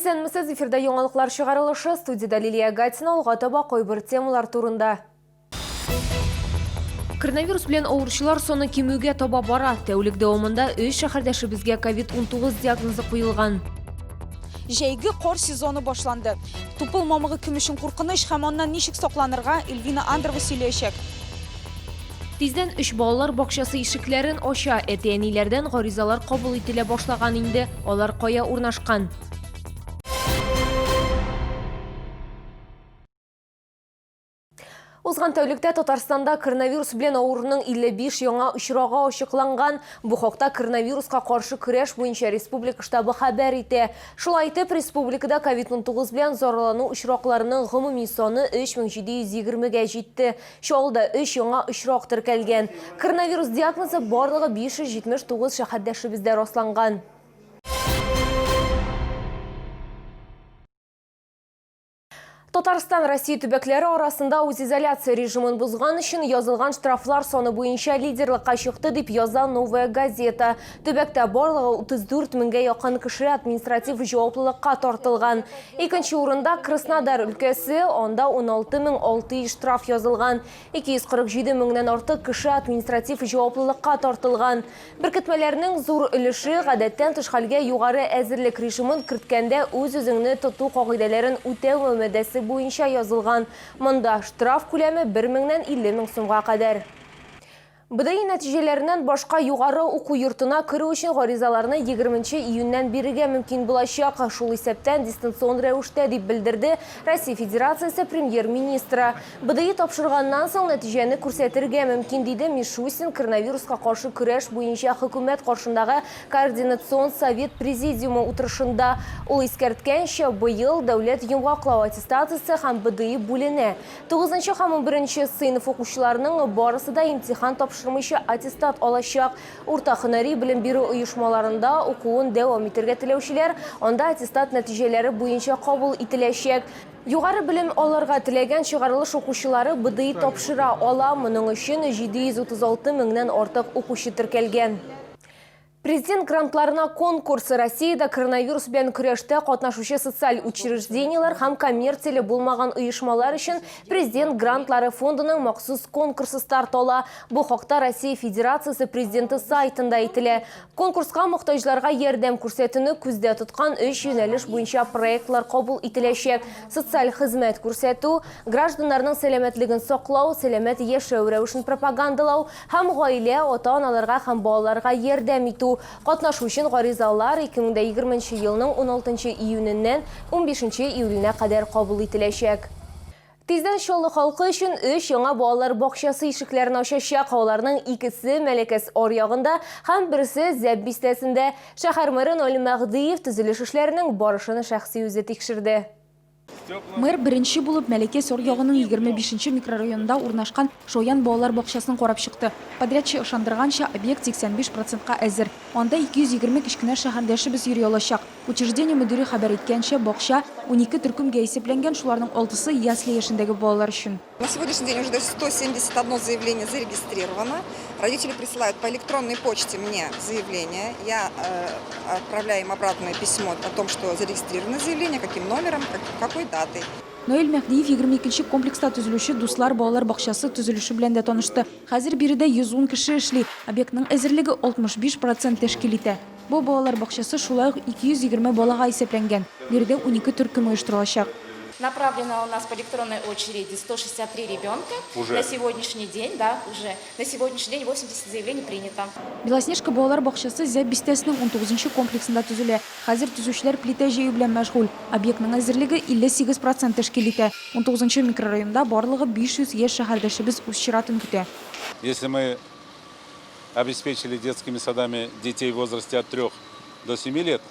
Исәнмесез, эфирда яңалыклар чыгарылышы, студияда Лилия Гатина, алга таба койбыр темалар турында. Коронавирус белән авыручылар саны кимүгә таба бара. Тәүлек дәвамында 3 шәһәрдәшебезгә COVID-19 диагнозы куелган. Жәйге қор сезоны башланды. Тупыл мамыгы күмешен куркыныч һәм аннан ничек сакланырга Эльвина Андрова сөйләячәк. Тиздән 3 балалар бакчасы ишекләрен ача, әти-әниләрдән гаризалар кабул ителә башлаган инде. Алар кая урнашкан? Узган тәүлектә Татарстанда коронавирус белән авыруның 55 яңа очрагы ачыкланган. Бу хакта коронавируска каршы көрәш буенча республика штабы хәбәр итә. Шулай итеп, республикада COVID-19 белән зарарлану очракларының гомуми саны 3720-гә җитте. Шулда 3 яңа очрак теркәлгән. Коронавирус диагнозы барлыгы 579 шәһәрдәшебездә расланган. Татарстан Россия төбәкләре арасында үзизоляция режимын бузган өчен язылган штрафлар саны буенча лидерлыкка чыкты дип яза Новая газета. Төбәктә барлыгы 34 меңгә якын кеше административ җаваплылыкка тартылган. Икенче урында Краснодар өлкәсе, анда 16600 штраф язылган. 247 меңнән артык кеше административ җаваплылыкка тартылган. Беркетмәләрнең зур өлеше гадәттән тыш хәлгә югары әзерлек режимын керткәндә үз-үзеңне тоту кагыйдәләрен үтәү мәдәсе буенча язылган. Монда штраф күләме 1000-50 мең сумга кадәр. БДИ нәтиҗәләреннән башка югары уку йортына керү өчен гаризаларны 20 июньнән бирергә мөмкин булачак. Шул исәптән дистанцион рәвештә дип белдерде Россия Федерациясе премьер-министры. БДИ тапшырганнан соң нәтиҗәне күрсәтергә мөмкин диде Мишустин коронавируска каршы көрәш буенча хөкүмәт каршындагы координацион совет президиумы утырышында. Ул искәрткәнчә, быел дәүләт йомгаклау аттестациясе һәм БДИ бүленә. 9 һәм 11 сыйныф укучыларының барысы да имтихан тапшырмыйча аттестат алачак. Урта һөнәри белем бирү оешмаларында укуын дәвам итәргә теләүчеләр анда аттестат нәтиҗәләре буенча кабул ителәчәк. Югары белем алырга теләгән чыгарылыш укучылары БДИ тапшыра ала. Моның өчен 736 меңнән артык укучы теркәлгән. Президент грантларына конкурсы Россиядә коронавирус белән көрәштә катнашучы социаль учреждениялар һәм коммерцияле булмаган оешмалар өчен президент грантлары фондының махсус конкурсы старт ала. Бу хакта Россия Федерациясе президенты сайтында әйтелә. Конкурска мохтаҗларга ярдәм күрсәтүне күздә тоткан 3 юнәлеш буенча проектлар кабул ителәчәк. Социаль хезмәт күрсәтү, гражданнарның сәламәтлеген саклау, сәламәт яшәү рәвешен пропагандалау һәм гаилә, ата-аналарга һәм балаларга ярдәм итү. Катнашу өчен гаризалар 2020 елның 16 июненнән 15 июленә кадәр кабул ителәчәк. Тиздән Чаллы халкы өчен 3 яңа балалар бакчасы ишекләрен ачачак. Аларның 2се Мәләкәс аръягында һәм берсе Зәп бистәсендә. Шәһәр мэры Наил Мәгъдиев төзелеш эшләренең барышын шәхси үзе тикшерде. Мэр беренче булып Мәләкәс аръягының 25 микрорайонында урнашкан Шоян балалар бакчасын карап чыкты. Подрядчы ышандырганча, объект 85%-ка әзер. Анда 220 кечкенә шәһәрдәшебез йөри алачак. Учреждение мөдире хәбәр иткәнчә, бакча 12 төркемгә исәпләнгән, шуларның 6-сы ясли яшендәге балалар өчен. На сегодняшний день уже 171 заявление зарегистрировано. Родители присылают по электронной почте мне заявление. Я отправляю им обратное письмо о том, что зарегистрировано заявление, каким номером, какой датой. Наил Мәгъдиев 22 комплекста төзелүче Дуслар балалар бакчасы төзелеше белән дә танышты. Хәзер биредә 110 кеше эшли. Объектның әзерлеге 65% тәшкил итә. Бу балалар бакчасы шулай ук 220 балага исәпләнгән. Биредә 12 төркем оештырылачак. Направлено у нас по электронной очереди 163 ребенка. Уже? На сегодняшний день, да, уже. На сегодняшний день 80 заявлений принято. Белоснежка балалар бакчасы Зәп бистәсенең 19 комплексында төзелә. Хәзер төзүчеләр плита җәю белән мәшгуль. Объектның әзерлеге 58% тәшкил итә. 19 микрорайонда барлыгы 500 яшь шәһәрдәшебез үз чиратын көтә. Если мы обеспечили детскими садами детей в возрасте от 3 до 7 лет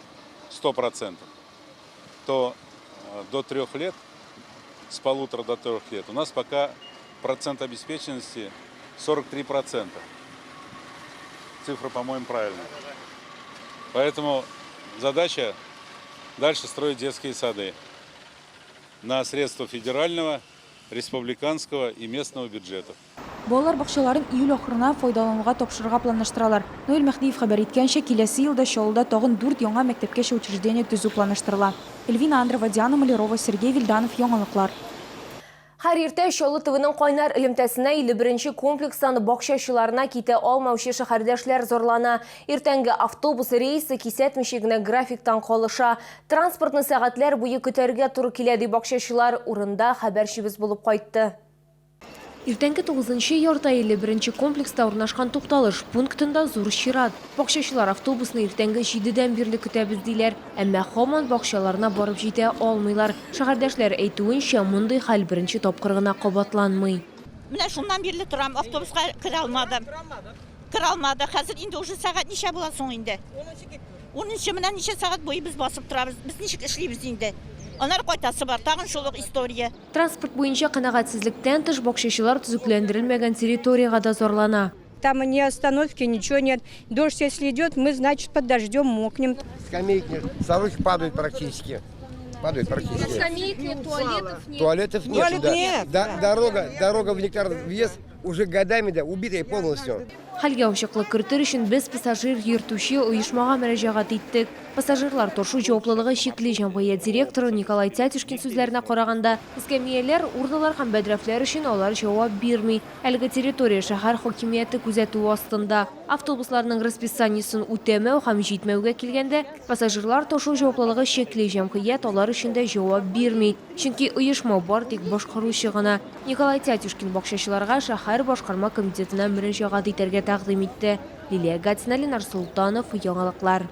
100%, то до 3 лет, с 1,5 до 3 лет, у нас пока процент обеспеченности 43%. Цифра, по-моему, правильная. Поэтому задача дальше строить детские сады на средства федерального, республиканского и местного бюджетов. Балалар бакчаларын июль ахырына файдалануга тапшырырга планлаштыралар. Ноэль Мәхдиев хәбәр иткәнчә, киләсе елда Чаллыда тагын 4 яңа мәктәпкәчә учреждение төзү планлаштырыла. Эльвина Андрова, Диана Малярова, Сергей Вильданов, яңалыклар. Һәр иртә Чаллы ТВның кайнар элемтәсенә 51-нче комплекстан бакчачыларына китә алмаучы шәһәрдәшләр зарлана. Иртәнге автобус рейсы кисәтмичә генә графиктан калыша. Транспортны сәгатьләр буе көтәргә туры килә ди бакчачылар урында хәбәрчебез булып кайтты. Иртәнге 9-нчы ярта 51-нче комплекста урнашкан тукталыш пунктында зур чират. Бакчачылар автобусны иртәнге 7-дән бирле көтәбез диләр, әмма һаман бакчаларына барып җитә алмыйлар. Шәһәрдәшләр әйтүенчә, мондый хәл беренче тапкыр гына кабатланмый. Менә шуннан бирле торам, автобуска кера алмадым. Кера алмады. Хәзер инде уже сәгать ничә була соң инде? 10-нчы менә ничә сәгать буе без басып торабыз. Без ничек эшлибез инде? Анар кайтасы бар, тагын шулык история. Транспорт буенча канагатьсезлектән тыш бакчачылар төзекләндерелмәгән территорияга да зарлана. Там ни остановки, ничего нет. Дождь, если идет, мы, значит, под дождем мокнем. Скамейки нет, совы падают практически. Падают практически. Скамеек нет, туалетов нет. Туалетов нет. Туалет нет. Дорога в Нектар въезд уже годами убитая полностью. Хәлгә ачыклык кертер өчен без пассажир йөртүче оешмага мөрәҗәгать иттек. Пассажирлар тошу җаваплылыгы шикле җәмгыять директоры Николай Тятюшкин сүзләренә караганда, эскәмияләр, урдалар һәм бәдрәфләр өчен алар җавап бирми. Әлеге территория шәһәр хакимияте күзәтүе астында. Автобусларның расписаниесын үтәмәү һәм җитмәүгә килгәндә, пассажирлар тошу җаваплылыгы шикле җәмгыять алар өчен дә җавап бирми. Чөнки оешма бар тик башкаручы гына. Николай Тятюшкин бакчачыларга шәһәр башкарма комитетына мөрәҗәгать итәргә тәкъдим итте. Лилия Гатина, Ленар Султанов, яңалыклар.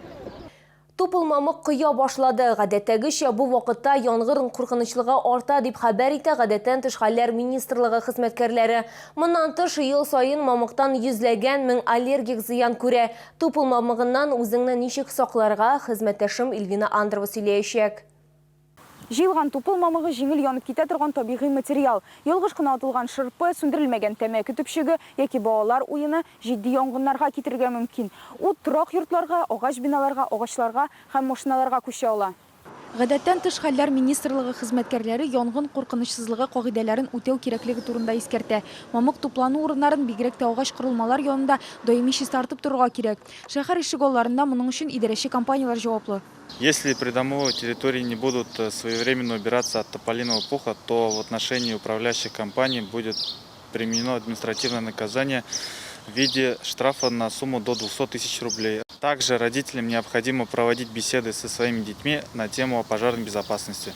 Тупылмамык кыя башлады. Гадәттәгечә бу вакытта яңгыр куркынычлыгы арта дип хәбәр итә Гадәттән тыш хәлләр министрлыгы хезмәткәрләре. Моннан тыш ел саен мамыктан йөзләгән мең аллергик зыян күрә. Тупылмамыгыннан үзеңне ничек сакларга хезмәттәшем Эльвина Андрова сөйләячәк. Җыелган тупыл мамыгы җиңел янып китә торган табигый материал. Ялгыш кына атылган шырпы, сүндерелмәгән тәмәке төпчеге яки балалар уены җитди янгыннарга китергә мөмкин. Ут торак йортларга, агач биналарга, агачларга һәм машиналарга күчә ала. Гадәттән тыш хәлләр министрлыгы хезмәткәрләре янгын куркынычсызлыгы кагыйдәләрен үтәү кирәклеге турында искәртә. Мамык туплану урыннарын бигрәк тә агач корылмалар янында даими чиста тартып торырга кирәк. Шәһәр ишек алларында моның өчен идарәче компаниялар җаваплы. Если придомовые территории не будут своевременно убираться от тополиного пуха, то в отношении управляющих компаний будет применено административное наказание в виде штрафа на сумму до 200 тысяч рублей. Также родителям необходимо проводить беседы со своими детьми на тему о пожарной безопасности.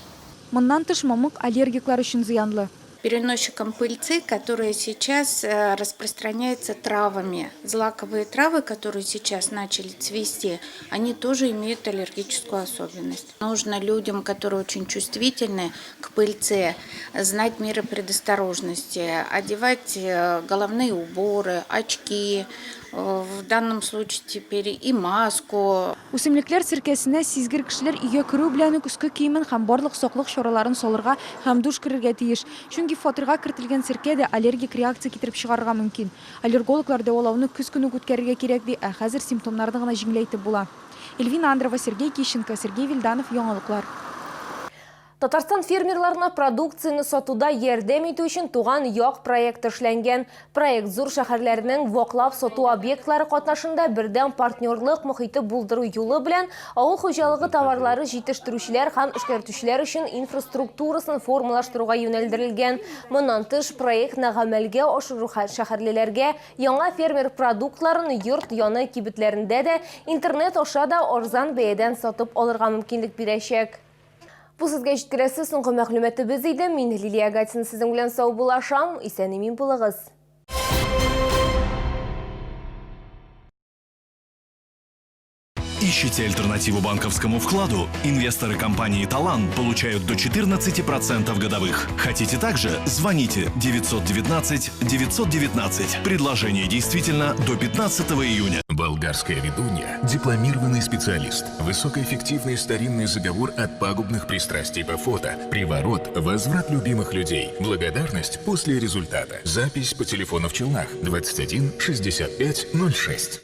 Моннан тыш мамык аллергиклар өчен зыянлы. Переносчиком пыльцы, которая сейчас распространяется травами. Злаковые травы, которые сейчас начали цвести, они тоже имеют аллергическую особенность. Нужно людям, которые очень чувствительны к пыльце, знать меры предосторожности, одевать головные уборы, очки, в данном случае теперь и маску. Үсемлекләр сиркәсенә сизгер кешеләр өйгә керү белән үк өске киемен һәм барлык саклык чараларын салырга һәм душ керергә тиеш. Чөнки фатирга кертелгән сиркә дә аллергик реакция китереп чыгарырга мөмкин. Аллергологлар дәвалауны көз көне үткәрергә кирәк ди, ә хәзер симптомнарны гына җиңеләйтеп була. Эльвина Андрова, Сергей Кищенко, Сергей Вильданов, яңалыклар. Татарстан фермерларына продукцияны сатуда ярдәм итү өчен туган як проекты эшләнгән. Проект зур шәһәрләрнең ваклап сату объектлары катнашында бердәм партнерлык мохиты булдыру юлы белән авыл хуҗалыгы товарлары җитештерүчеләр һәм эшкәртүчеләр өчен инфраструктурасын формалаштыруга юнәлдерелгән. Моннан тыш проектны гамәлгә ашыру шәһәрлеләргә яңа фермер продуктларын йорт яны кибетләрендә дә интернет аша да арзан бәядән сатып алырга мөмкинлек бирәчәк. Бу сезгә җиткерәсе соңгы мәгълүматыбыз иде. Мин Лилия Гатина сезнең белән сау булашам. Исән-имин булыгыз. Ищите альтернативу банковскому вкладу? Инвесторы компании «Талан» получают до 14% годовых. Хотите также? Звоните 919 919. Предложение действительно до 15 июня. Болгарская ведунья – дипломированный специалист. Высокоэффективный старинный заговор от пагубных пристрастий по фото. Приворот – возврат любимых людей. Благодарность после результата. Запись по телефону в Челнах 21 65 06.